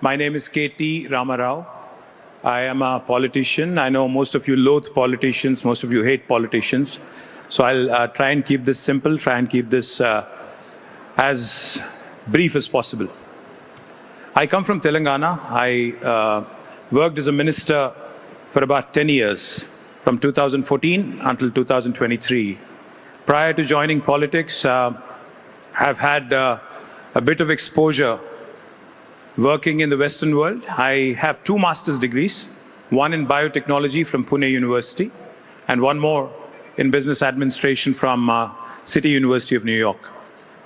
My name is KT Rama Rao. I am a politician. I know most of you loathe politicians, most of you hate politicians. So I'll try and keep this simple, try and keep this as brief as possible. I come from Telangana. I worked as a minister for about 10 years, from 2014 until 2023. Prior to joining politics, I've had a bit of exposure working in the Western world. I have 2 master's degrees, one in biotechnology from Pune University, and one more in business administration from City University of New York.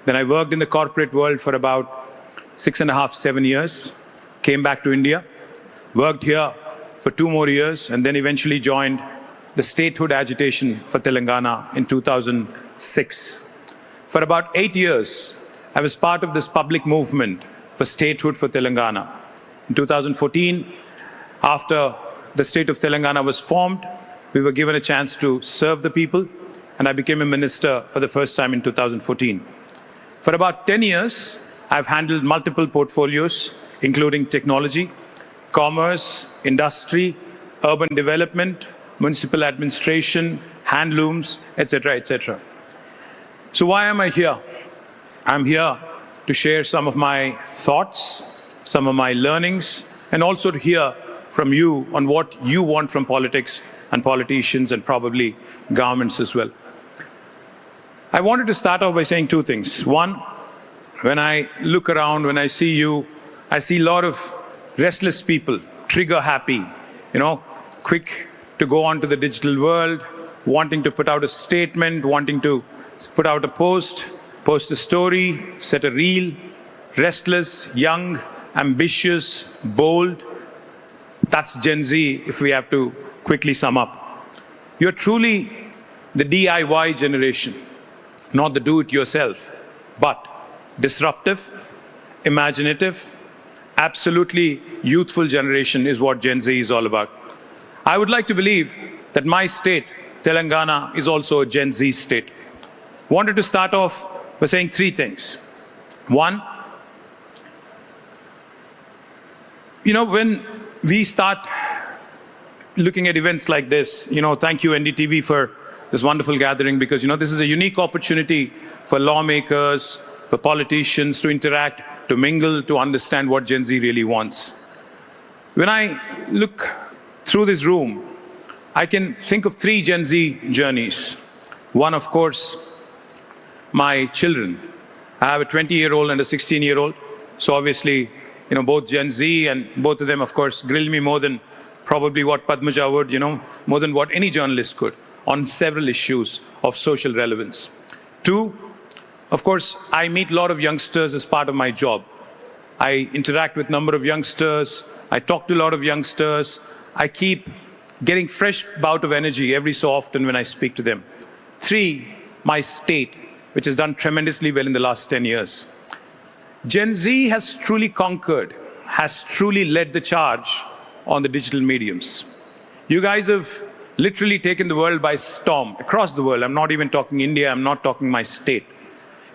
Then I worked in the corporate world for about 6.5, 7 years, came back to India, worked here for 2 more years, and then eventually joined the statehood agitation for Telangana in 2006. For about 8 years, I was part of this public movement for statehood for Telangana. In 2014, after the state of Telangana was formed, we were given a chance to serve the people, and I became a minister for the first time in 2014. For about 10 years, I've handled multiple portfolios, including technology, commerce, industry, urban development, municipal administration, handlooms, etc., etc. So why am I here? I'm here to share some of my thoughts, some of my learnings, and also to hear from you on what you want from politics and politicians and probably governments as well. I wanted to start off by saying 2 things. One, when I look around, when I see you, I see a lot of restless people, trigger happy, quick to go on to the digital world, wanting to put out a statement, wanting to put out a post a story, set a reel, restless, young, ambitious, bold. That's Gen Z, if we have to quickly sum up. You're truly the DIY generation, not the do-it-yourself, but disruptive, imaginative, absolutely youthful generation is what Gen Z is all about. I would like to believe that my state, Telangana, is also a Gen Z state. Wanted to start off by saying 3 things. One, when we start looking at events like this, thank you NDTV for this wonderful gathering, because this is a unique opportunity for lawmakers, for politicians to interact, to mingle, to understand what Gen Z really wants. When I look through this room, I can think of 3 Gen Z journeys. One, of course, my children. I have a 20-year-old and a 16-year-old. So obviously, both Gen Z, and both of them, of course, grill me more than probably what Padmaja would, more than what any journalist could, on several issues of social relevance. 2, of course, I meet a lot of youngsters as part of my job. I interact with a number of youngsters. I talk to a lot of youngsters. I keep getting fresh bout of energy every so often when I speak to them. 3, my state, which has done tremendously well in the last 10 years. Gen Z has truly conquered, has truly led the charge on the digital mediums. You guys have literally taken the world by storm, across the world. I'm not even talking India, I'm not talking my state.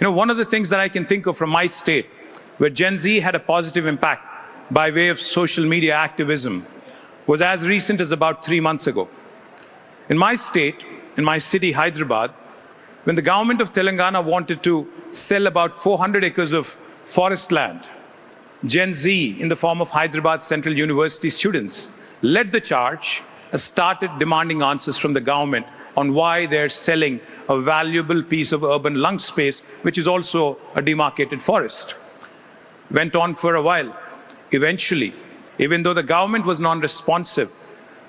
One of the things that I can think of from my state, where Gen Z had a positive impact by way of social media activism, was as recent as about 3 months ago. In my state, in my city, Hyderabad, when the government of Telangana wanted to sell about 400 acres of forest land, Gen Z, in the form of Hyderabad Central University students, led the charge and started demanding answers from the government on why they're selling a valuable piece of urban lung space, which is also a demarcated forest. Went on for a while. Eventually, even though the government was non-responsive,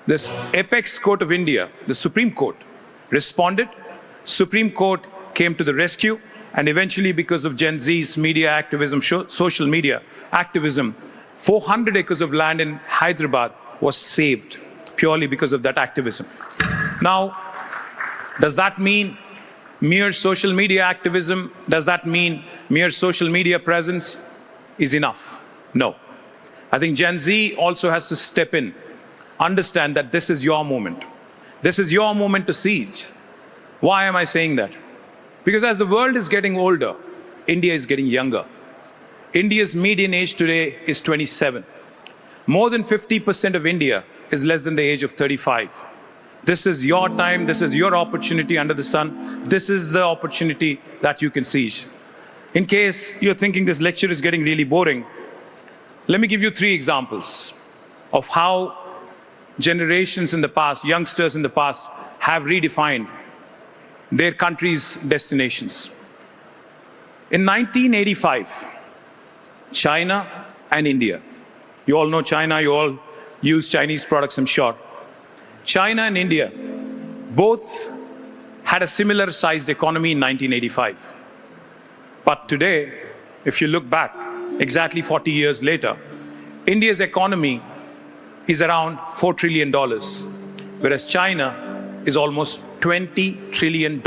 this apex court of India, the Supreme Court, responded. Supreme Court came to the rescue, and eventually, because of Gen Z's media activism, social media activism, 400 acres of land in Hyderabad was saved purely because of that activism. Now, does that mean mere social media activism? Does that mean mere social media presence is enough? No. I think Gen Z also has to step in, understand that this is your moment. This is your moment to seize. Why am I saying that? Because as the world is getting older, India is getting younger. India's median age today is 27. More than 50% of India is less than the age of 35. This is your time, this is your opportunity under the sun. This is the opportunity that you can seize. In case you're thinking this lecture is getting really boring, let me give you 3 examples of how generations in the past, youngsters in the past, have redefined their country's destinations. In 1985, China and India, you all know China, you all use Chinese products, I'm sure. China and India both had a similar sized economy in 1985. But today, if you look back, exactly 40 years later, India's economy is around $4 trillion, whereas China is almost $20 trillion.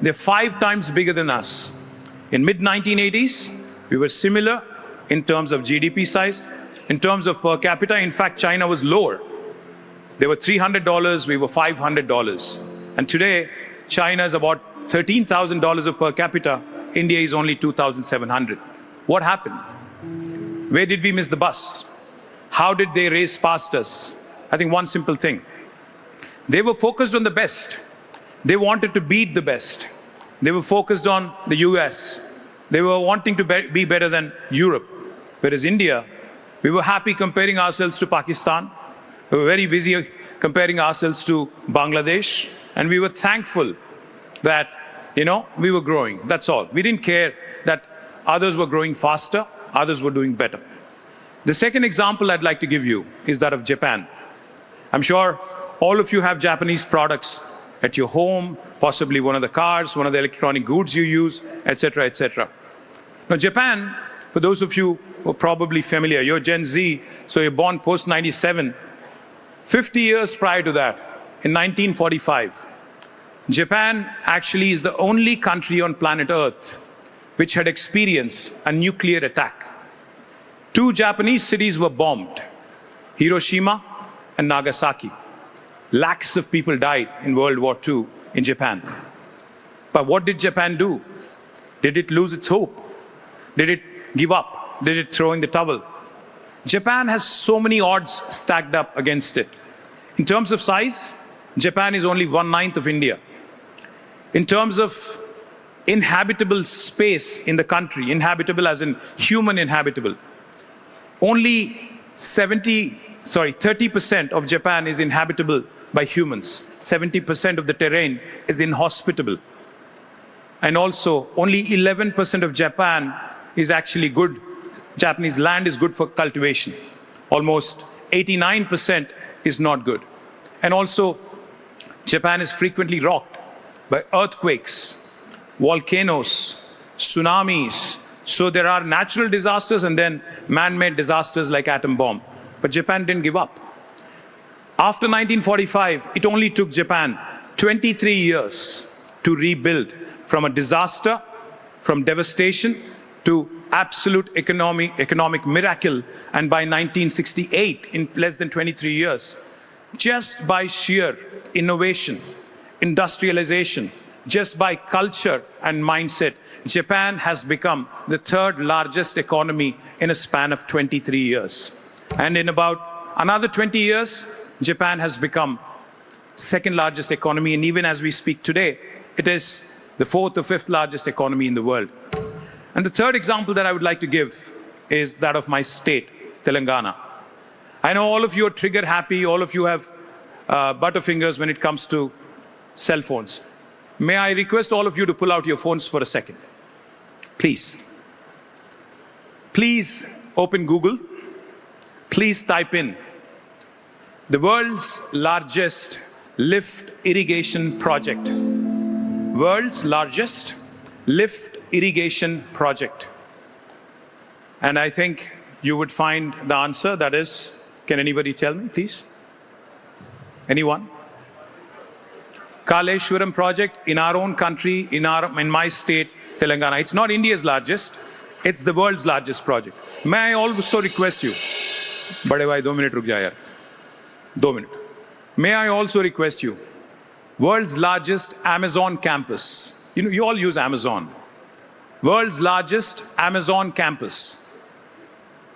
They're 5 times bigger than us. In mid-1980s, we were similar in terms of GDP size, in terms of per capita. In fact, China was lower. They were $300, we were $500. And today, China is about $13,000 of per capita. India is only 2,700. What happened? Where did we miss the bus? How did they race past us? I think one simple thing. They were focused on the best. They wanted to beat the best. They were focused on the US. They were wanting to be better than Europe. Whereas India, we were happy comparing ourselves to Pakistan. We were very busy comparing ourselves to Bangladesh. And we were thankful that, we were growing. That's all. We didn't care that others were growing faster, others were doing better. The second example I'd like to give you is that of Japan. I'm sure all of you have Japanese products at your home, possibly one of the cars, one of the electronic goods you use, etc., etc. Now, Japan, for those of you who are probably familiar, you're Gen Z, so you're born post-97. 50 years prior to that, in 1945, Japan actually is the only country on planet Earth which had experienced a nuclear attack. 2 Japanese cities were bombed, Hiroshima and Nagasaki. Lakhs of people died in World War II in Japan. But what did Japan do? Did it lose its hope? Did it give up? Did it throw in the towel? Japan has so many odds stacked up against it. In terms of size, Japan is only 1/9 of India. In terms of inhabitable space in the country, inhabitable as in human inhabitable, only 30% of Japan is inhabitable by humans. 70% of the terrain is inhospitable. And also, only 11% of Japan is actually good. Japanese land is good for cultivation. Almost 89% is not good. And also, Japan is frequently rocked by earthquakes, volcanoes, tsunamis. So there are natural disasters and then man-made disasters like atom bomb. But Japan didn't give up. After 1945, it only took Japan 23 years to rebuild from a disaster, from devastation, to absolute economic miracle. And by 1968, in less than 23 years, just by sheer innovation, industrialization, just by culture and mindset, Japan has become the 3rd largest economy in a span of 23 years. And in about another 20 years, Japan has become 2nd largest economy. And even as we speak today, it is the 4th or 5th largest economy in the world. And the third example that I would like to give is that of my state, Telangana. I know all of you are trigger happy, all of you have butterfingers when it comes to cell phones. May I request all of you to pull out your phones for a second? Please. Please open Google. Please type in the world's largest lift irrigation project. World's largest lift irrigation project. And I think you would find the answer. That is, can anybody tell me, please? Anyone? Kaleshwaram project in our own country, in my state, Telangana. It's not India's largest, it's the world's largest project. May I also request you, bade bhai 2 minute ruk ja yaar, 2 minute. May I also request you, world's largest Amazon campus. You all use Amazon. World's largest Amazon campus.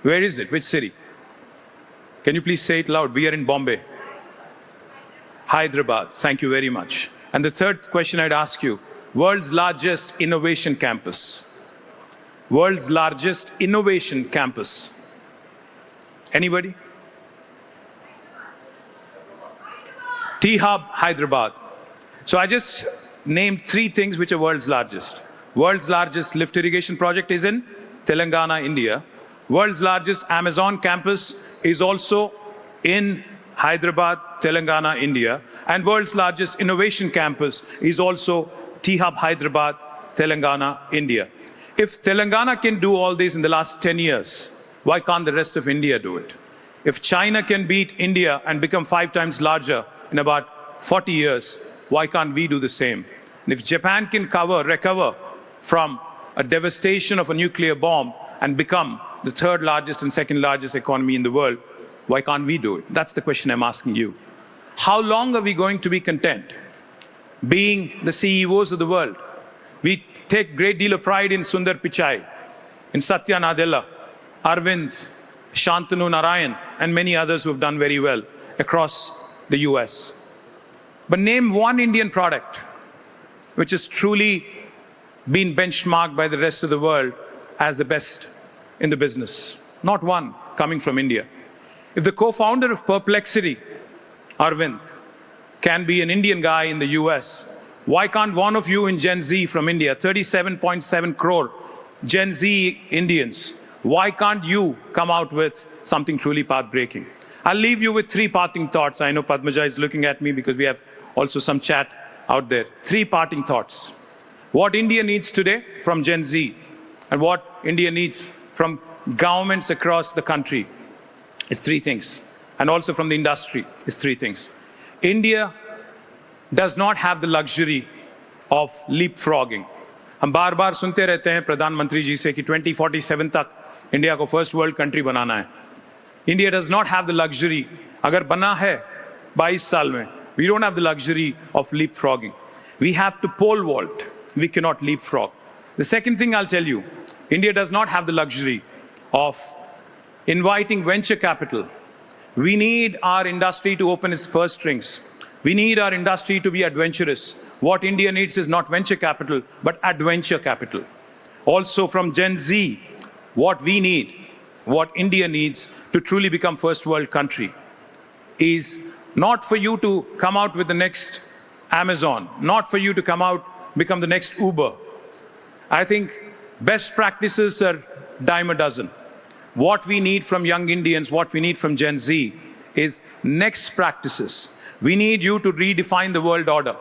Where is it? Which city? Can you please say it loud? We are in Bombay. Hyderabad. Thank you very much. And the third question I'd ask you, world's largest innovation campus. World's largest innovation campus. Anybody? T-Hub, Hyderabad. So I just named 3 things which are world's largest. World's largest lift irrigation project is in Telangana, India. World's largest Amazon campus is also in Hyderabad, Telangana, India. And world's largest innovation campus is also T-Hub, Hyderabad, Telangana, India. If Telangana can do all this in the last 10 years, why can't the rest of India do it? If China can beat India and become 5 times larger in about 40 years, why can't we do the same? And if Japan can recover from a devastation of a nuclear bomb and become the 3rd largest and 2nd largest economy in the world, why can't we do it? That's the question I'm asking you. How long are we going to be content being the CEOs of the world? We take great deal of pride in Sundar Pichai, in Satya Nadella, Arvind, Shantanu Narayan, and many others who have done very well across the US. But name one Indian product which has truly been benchmarked by the rest of the world as the best in the business. Not one coming from India. If the co-founder of Perplexity, Arvind, can be an Indian guy in the US, why can't one of you in Gen Z from India, 37.7 crore Gen Z Indians, why can't you come out with something truly path-breaking? I'll leave you with 3 parting thoughts. I know Padmaja is looking at me because we have also some chat out there. 3 parting thoughts. What India needs today from Gen Z and what India needs from governments across the country is 3 things. And also from the industry is 3 things. India does not have the luxury of leapfrogging. हम बार-बार सुनते रहते हैं प्रधानमंत्री जी से कि 2047 तक India को फर्स्ट वर्ल्ड कंट्री बनाना है. India does not have the luxury. अगर बना है 22 साल में, we don't have the luxury of leapfrogging. We have to pole vault. We cannot leapfrog. The second thing I'll tell you, India does not have the luxury of inviting venture capital. We need our industry to open its purse strings. We need our industry to be adventurous. What India needs is not venture capital, but adventure capital. Also from Gen Z, what we need, what India needs to truly become first world country is not for you to come out with the next Amazon, not for you to come out, become the next Uber. I think best practices are dime a dozen. What we need from young Indians, what we need from Gen Z is next practices. We need you to redefine the world order.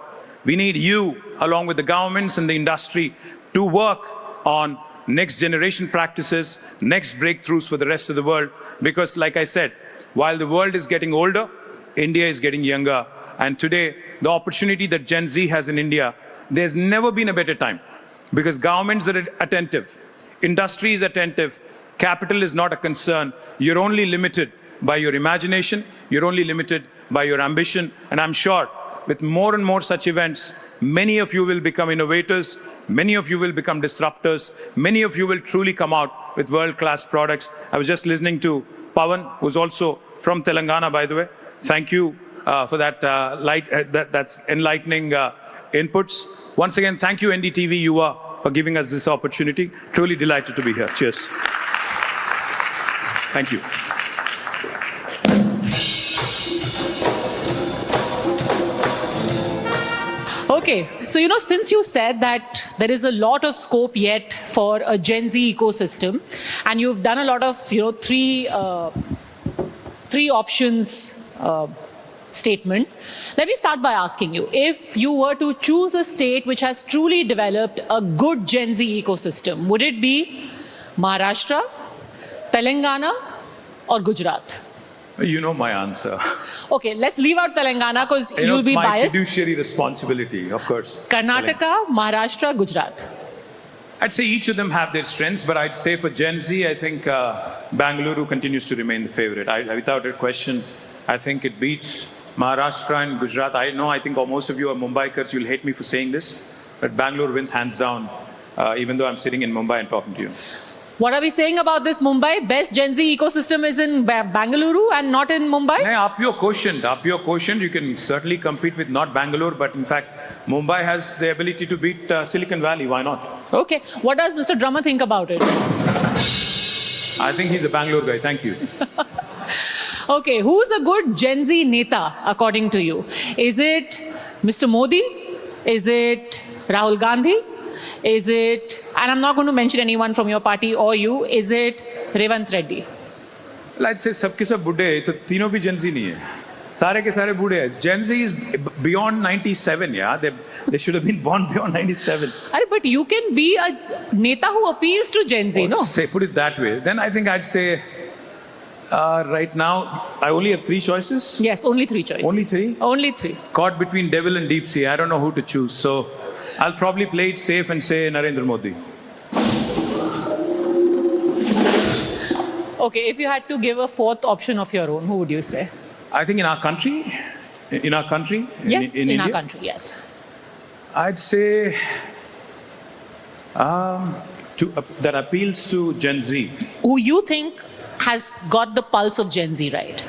We need you, along with the governments and the industry, to work on next generation practices, next breakthroughs for the rest of the world. Because like I said, while the world is getting older, India is getting younger. And today, the opportunity that Gen Z has in India, there's never been a better time. Because governments are attentive, industry is attentive, capital is not a concern. You're only limited by your imagination, you're only limited by your ambition. And I'm sure with more and more such events, many of you will become innovators, many of you will become disruptors, many of you will truly come out with world-class products. I was just listening to Pawan, who's also from Telangana, by the way. Thank you for that that's enlightening inputs. Once again, thank you NDTV, Yuva, for giving us this opportunity. Truly delighted to be here. Cheers. Thank you. Okay, so since you said that there is a lot of scope yet for a Gen Z ecosystem, and you've done a lot of three options statements, let me start by asking you, if you were to choose a state which has truly developed a good Gen Z ecosystem, would it be Maharashtra, Telangana, or Gujarat? You know my answer. Okay, let's leave out Telangana because you'll be my biased. Fiduciary responsibility, of course. Karnataka, Maharashtra, Gujarat. I'd say each of them have their strengths, but I'd say for Gen Z, I think Bangalore continues to remain the favorite. Without a question, I think it beats Maharashtra and Gujarat. I think most of you are Mumbaikars, you'll hate me for saying this, but Bangalore wins hands down, even though I'm sitting in Mumbai and talking to you. What are we saying about this Mumbai? Best Gen Z ecosystem is in Bangalore and not in Mumbai? No, up your quotient, you can certainly compete with not Bangalore, but in fact, Mumbai has the ability to beat Silicon Valley. Why not? Okay. What does Mr. Drummer think about it? I think he's a Bangalore guy. Thank you. Okay. Who's a good Gen Z neta, according to you? Is it Mr. Modi? Is it Rahul Gandhi? Is it, and I'm not going to mention anyone from your party or you, is it Revant Reddy? Well, I'd say सबके सब बूढ़े हैं, तो तीनों भी Gen Z नहीं है. सारे के सारे बूढ़े हैं. Gen Z is beyond 97, yeah. They should have been born beyond 97. But you can be a neta who appeals to Gen Z, no? Say, put it that way. Then I think I'd say, right now, I only have 3 choices. Yes, only 3 choices. Only 3? Only 3. Caught between devil and deep sea. I don't know who to choose. So I'll probably play it safe and say Narendra Modi. Okay, if you had to give a 4th option of your own, who would you say? I think in our country, Yes, in India, our country, yes. I'd say that appeals to Gen Z. Who you think has got the pulse of Gen Z right?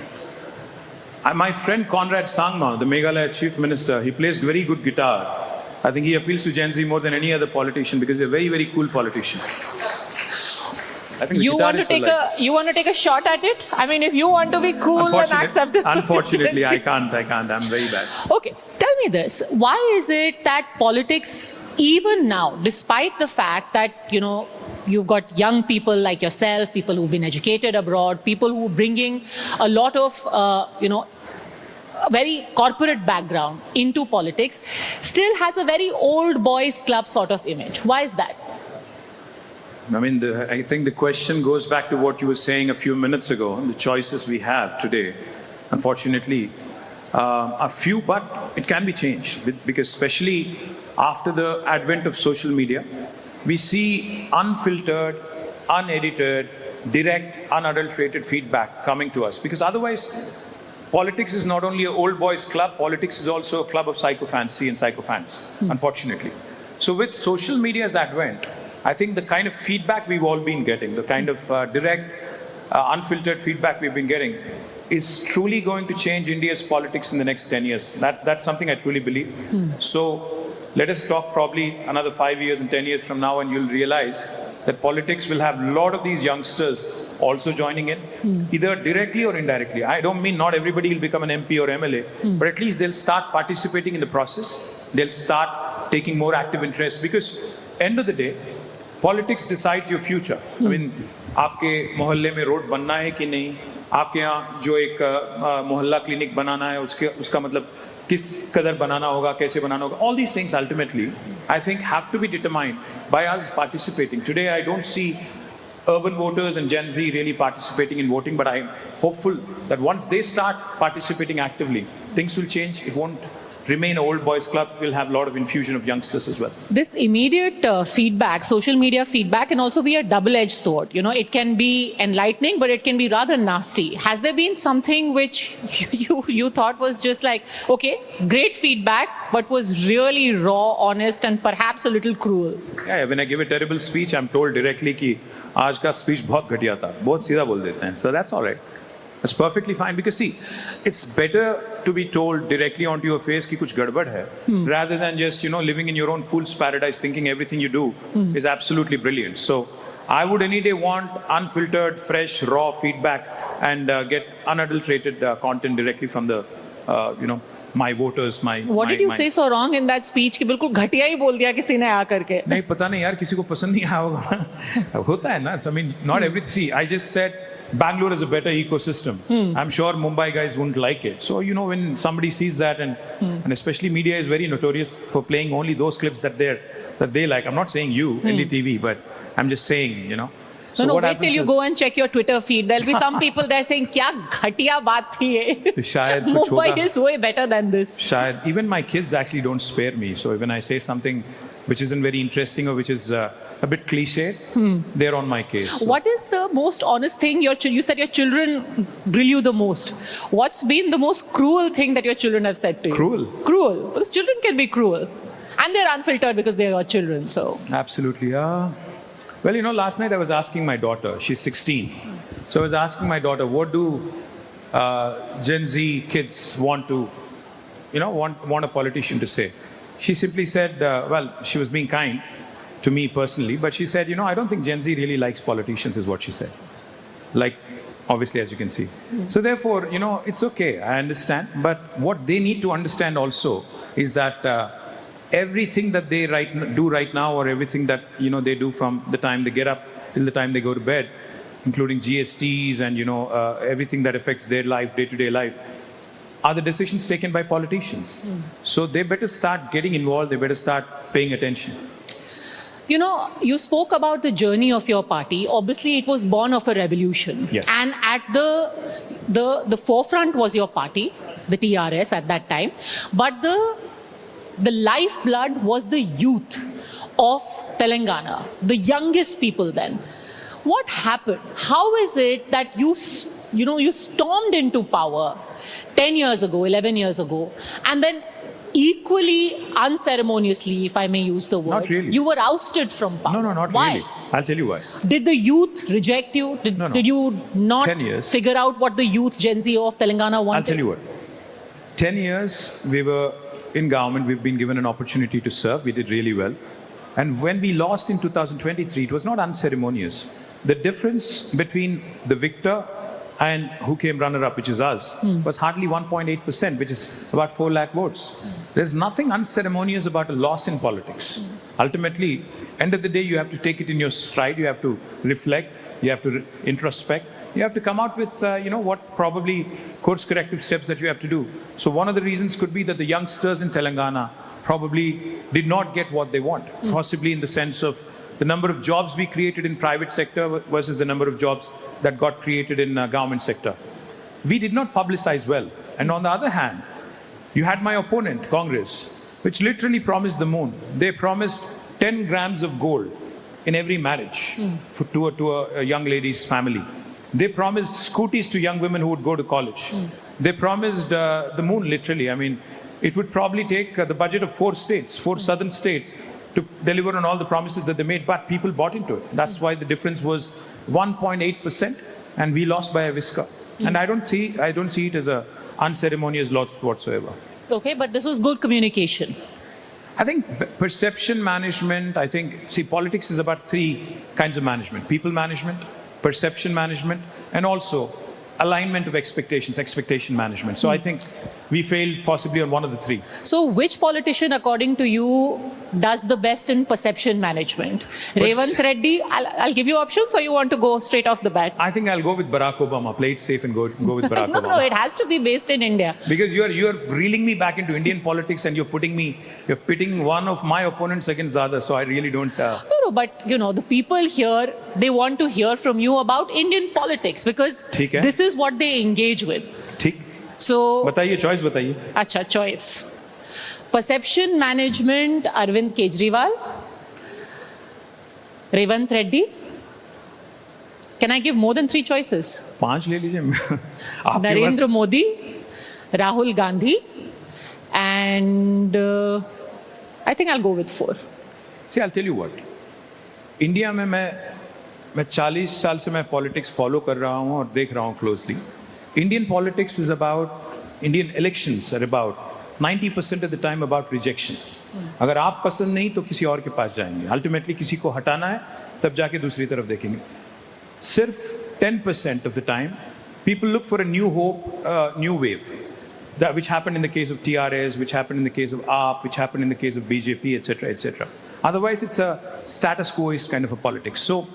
My friend Conrad Sangma, the Meghalaya Chief Minister, he plays very good guitar. I think he appeals to Gen Z more than any other politician because he's a very, very cool politician. I think You want to take a shot at it? I mean, if you want to be cool and acceptable. Unfortunately, I can't. I'm very bad. Okay, tell me this. Why is it that politics, even now, despite the fact that, you've got young people like yourself, people who've been educated abroad, people who are bringing a lot of, a very corporate background into politics, still has a very old boys club sort of image? Why is that? I mean, I think the question goes back to what you were saying a few minutes ago, the choices we have today. Unfortunately, a few, but it can be changed because especially after the advent of social media, we see unfiltered, unedited, direct, unadulterated feedback coming to us. Because otherwise, politics is not only an old boys club, politics is also a club of psychophancy and sycophants, unfortunately. So with social media's advent, I think the kind of feedback we've all been getting, the kind of direct, unfiltered feedback we've been getting is truly going to change India's politics in the next 10 years. That's something I truly believe. So let us talk probably another 5 years and 10 years from now and you'll realize that politics will have a lot of these youngsters also joining in, either directly or indirectly. I don't mean not everybody will become an MP or MLA, but at least they'll start participating in the process. They'll start taking more active interest because end of the day, politics decides your future. I mean, आपके मोहल्ले में road बनना है कि नहीं, आपके यहाँ जो एक मोहल्ला क्लिनिक बनाना है उसका मतलब किस कदर बनाना होगा, कैसे बनाना होगा. All these things ultimately, I think, have to be determined by us participating. Today, I don't see urban voters and Gen Z really participating in voting, but I'm hopeful that once they start participating actively, things will change. It won't remain an old boys club. We'll have a lot of infusion of youngsters as well. This immediate feedback, social media feedback, can also be a double-edged sword. It can be enlightening, but it can be rather nasty. Has there been something which you thought was just like, okay, great feedback, but was really raw, honest, and perhaps a little cruel? Yeah, when I give a terrible speech, I'm told directly कि आज का speech बहुत घटिया था, बहुत सीधा बोल देते हैं. So that's all right. That's perfectly fine because see, it's better to be told directly onto your face कि कुछ गड़बड़ है, rather than just living in your own fool's paradise thinking everything you do is absolutely brilliant. So I would any day want unfiltered, fresh, raw feedback and get unadulterated content directly from the my voters. What did you say so wrong in that speech कि बिल्कुल घटिया ही बोल दिया किसी ने आकर के? नहीं पता नहीं यार, किसी को पसंद नहीं आया होगा. होता है ना. I mean, not everything. See, I just said Bangalore is a better ecosystem. I'm sure Mumbai guys wouldn't like it. So, when somebody sees that and especially media is very notorious for playing only those clips that they like. I'm not saying you, NDTV, but I'm just saying, So no, wait till you go and check your Twitter feed. There'll be some people there saying, "Kya ghatiya baat thi ye?" Mumbai is way better than this. Shayad. Even my kids actually don't spare me. So when I say something which isn't very interesting or which is a bit cliche, they're on my case. So. What is the most honest thing you said your children grill you the most? What's been the most cruel thing that your children have said to you? Cruel. Because children can be cruel. And they're unfiltered because they are children, so. Absolutely. Well, last night I was asking my daughter, she's 16. So I was asking my daughter, what do Gen Z kids want a politician to say? She simply said, well, she was being kind to me personally, but she said, I don't think Gen Z really likes politicians, is what she said. Like, obviously, as you can see. So therefore, it's okay, I understand. But what they need to understand also is that everything that they do right now, or everything that, they do from the time they get up till the time they go to bed, including GSTs and, everything that affects their life, day-to-day life, are the decisions taken by politicians. So they better start getting involved, they better start paying attention. You spoke about the journey of your party. Obviously, it was born of a revolution. Yes. And at the forefront was your party, the TRS at that time. But the lifeblood was the youth of Telangana, the youngest people then. What happened? How is it that you stormed into power 10 years ago, 11 years ago, and then equally unceremoniously, if I may use the word, Not really. you were ousted from power? No, not Why? really. I'll tell you why. Did the youth reject you? No. Did you not 10 years. figure out what the youth Gen Z of Telangana wanted? I'll tell you what. 10 years we were in government, we've been given an opportunity to serve, we did really well. And when we lost in 2023, it was not unceremonious. The difference between the victor and who came runner-up, which is us, was hardly 1.8%, which is about 4 lakh votes. There's nothing unceremonious about a loss in politics. Ultimately, end of the day, you have to take it in your stride, you have to reflect, you have to introspect, you have to come out with, what probably course corrective steps that you have to do. So one of the reasons could be that the youngsters in Telangana probably did not get what they want, possibly in the sense of the number of jobs we created in private sector versus the number of jobs that got created in government sector. We did not publicize well. And on the other hand, you had my opponent, Congress, which literally promised the moon. They promised 10 grams of gold in every marriage to a young lady's family. They promised scooties to young women who would go to college. They promised the moon, literally. I mean, it would probably take the budget of 4 southern states, to deliver on all the promises that they made, but people bought into it. That's why the difference was 1.8%, and we lost by a whisker. And I don't see it as a unceremonious loss whatsoever. Okay, but this was good communication. I think perception management, politics is about 3 kinds of management: people management, perception management, and also alignment of expectation management. So I think we failed possibly on one of the 3. So which politician, according to you, does the best in perception management? Revant Reddy, I'll give you options, or you want to go straight off the bat? I think I'll go with Barack Obama. Play it safe and go with Barack Obama. No, it has to be based in India. Because you're reeling me back into Indian politics, and you're pitting one of my opponents against the other. So I really don't. No, but the people here, they want to hear from you about Indian politics, because this is what they engage with. ठीक. So बताइए, choice बताइए. अच्छा, choice. Perception management, Arvind Kejriwal, Revant Reddy. Can I give more than 3 choices? 5 ले लीजिए. Narendra Modi, Rahul Gandhi, and I think I'll go with 4. See, I'll tell you what. India में मैं 40 साल से मैं politics follow कर रहा हूँ और देख रहा हूँ closely. Indian politics is about, Indian elections are about 90% of the time about rejection. अगर आप पसंद नहीं तो किसी और के पास जाएंगे. Ultimately किसी को हटाना है, तब जाके दूसरी तरफ देखेंगे. सिर्फ 10% of the time, people look for a new hope, new wave. That which happened in the case of TRS, which happened in the case of AAP, which happened in the case of BJP, etc., etc. Otherwise, it's a status quoist kind of a politics. So,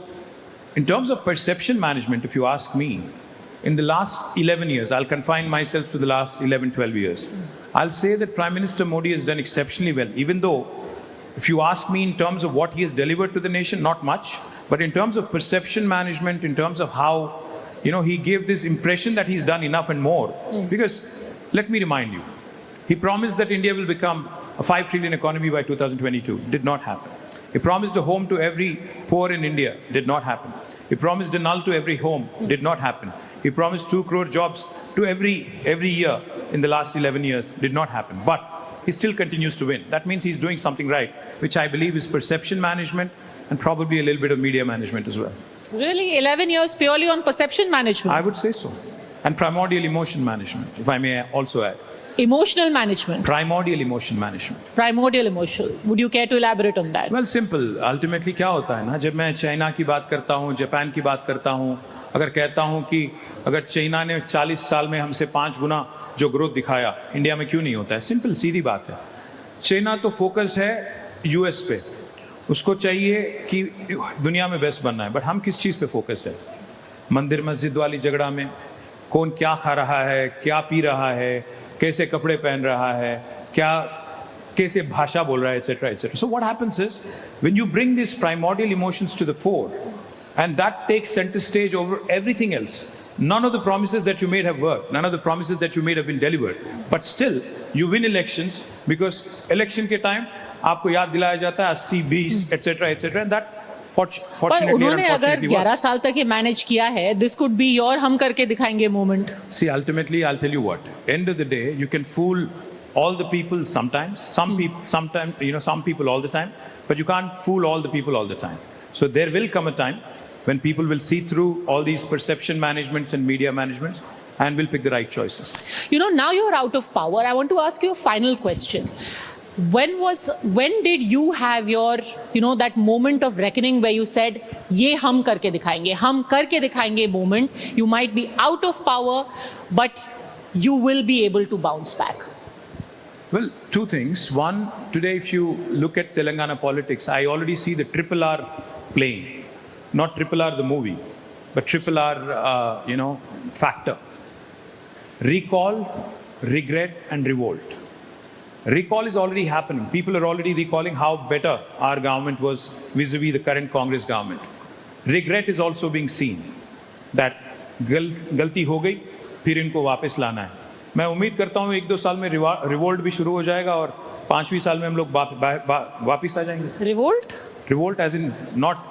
in terms of perception management, if you ask me, in the last 11 years, I'll confine myself to the last 11, 12 years. I'll say that Prime Minister Modi has done exceptionally well, even though, if you ask me in terms of what he has delivered to the nation, not much. But in terms of perception management, in terms of how, he gave this impression that he's done enough and more. Because, let me remind you, he promised that India will become a 5 trillion economy by 2022. Did not happen. He promised a home to every poor in India. Did not happen. He promised a null to every home. Did not happen. He promised 2 crore jobs to every year in the last 11 years. Did not happen. But he still continues to win. That means he's doing something right, which I believe is perception management, and probably a little bit of media management as well. Really? 11 years purely on perception management? I would say so. And primordial emotion management, if I may also add. Emotional management? Primordial emotion management. Primordial emotion. Would you care to elaborate on that? Well, simple. Ultimately क्या होता है ना, जब मैं China की बात करता हूँ, जापान की बात करता हूँ, अगर कहता हूँ कि अगर चाइना ने 40 साल में हमसे 5 गुना जो ग्रोथ दिखाया, इंडिया में क्यों नहीं होता है? सिंपल सीधी बात है. चाइना तो फोकस्ड है यूएस पे, उसको चाहिए कि दुनिया में बेस्ट बनना है, बट हम किस चीज़ पे फोकस्ड है? मंदिर मस्जिद वाली झगड़ा में कौन क्या खा रहा है, क्या पी रहा है, कैसे कपड़े पहन रहा है, क्या कैसे भाषा बोल रहा है, etc. etc. So what happens is, when you bring these primordial emotions to the fore, and that takes center stage over everything else, none of the promises that you made have worked, none of the promises that you made have been delivered, but still you win elections because election के time आपको याद दिलाया जाता है 80, 20, etc. etc. and that पर fortunately उन्होंने or अगर unfortunately 11 works. साल तक ये मैनेज किया है, this could be your हम करके दिखाएंगे moment. See, ultimately, I'll tell you what. End of the day, you can fool all the people sometimes. Some people, sometimes, some people all the time. But you can't fool all the people all the time. So there will come a time when people will see through all these perception managements and media managements and will pick the right choices. Now you're out of power. I want to ask you a final question. When did you have your, that moment of reckoning where you said, ये हम करके दिखाएंगे moment. You might be out of power, but you will be able to bounce back. Well, two things. One, today if you look at Telangana politics, I already see the triple R playing. Not triple R the movie, but triple R, factor. Recall, regret and revolt. Recall is already happening. People are already recalling how better our government was vis-a-vis the current Congress government. Regret is also being seen that गलती हो गई, फिर इनको वापस लाना है. मैं उम्मीद करता हूँ 1-2 साल में रिवोल्ट भी शुरू हो जाएगा और 5वीं साल में हम लोग वापस आ जाएंगे. Revolt? Revolt as in not.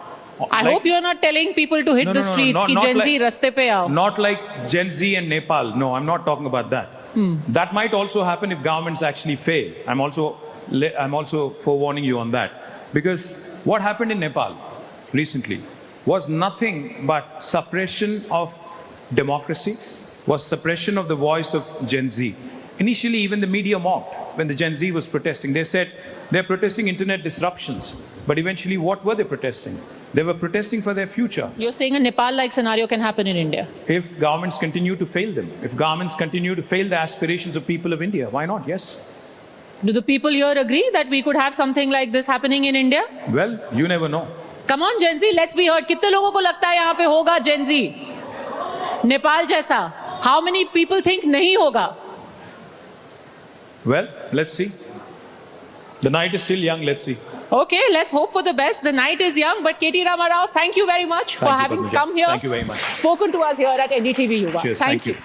I hope you are not telling people to hit the streets कि Gen Z रास्ते पे आओ. Not like Gen Z and Nepal. No, I'm not talking about that. That might also happen if governments actually fail. I'm also forewarning you on that. Because what happened in Nepal recently was nothing but suppression of democracy, was suppression of the voice of Gen Z. Initially, even the media mocked when the Gen Z was protesting. They said they're protesting internet disruptions. But eventually, what were they protesting? They were protesting for their future. You're saying a Nepal-like scenario can happen in India? If governments continue to fail them, if governments continue to fail the aspirations of people of India, why not? Yes. Do the people here agree that we could have something like this happening in India? Well, you never know. Come on, Gen Z, let's be heard. कितने लोगों को लगता है यहाँ पे होगा Gen Z? Nepal जैसा? How many people think नहीं होगा? Well, let's see. The night is still young, let's see. Okay, let's hope for the best. The night is young, but KT Rama Rao, thank you very much for having come here. Thank you very much. Spoken to us here at NDTV Yuva. Cheers, Thank thank you.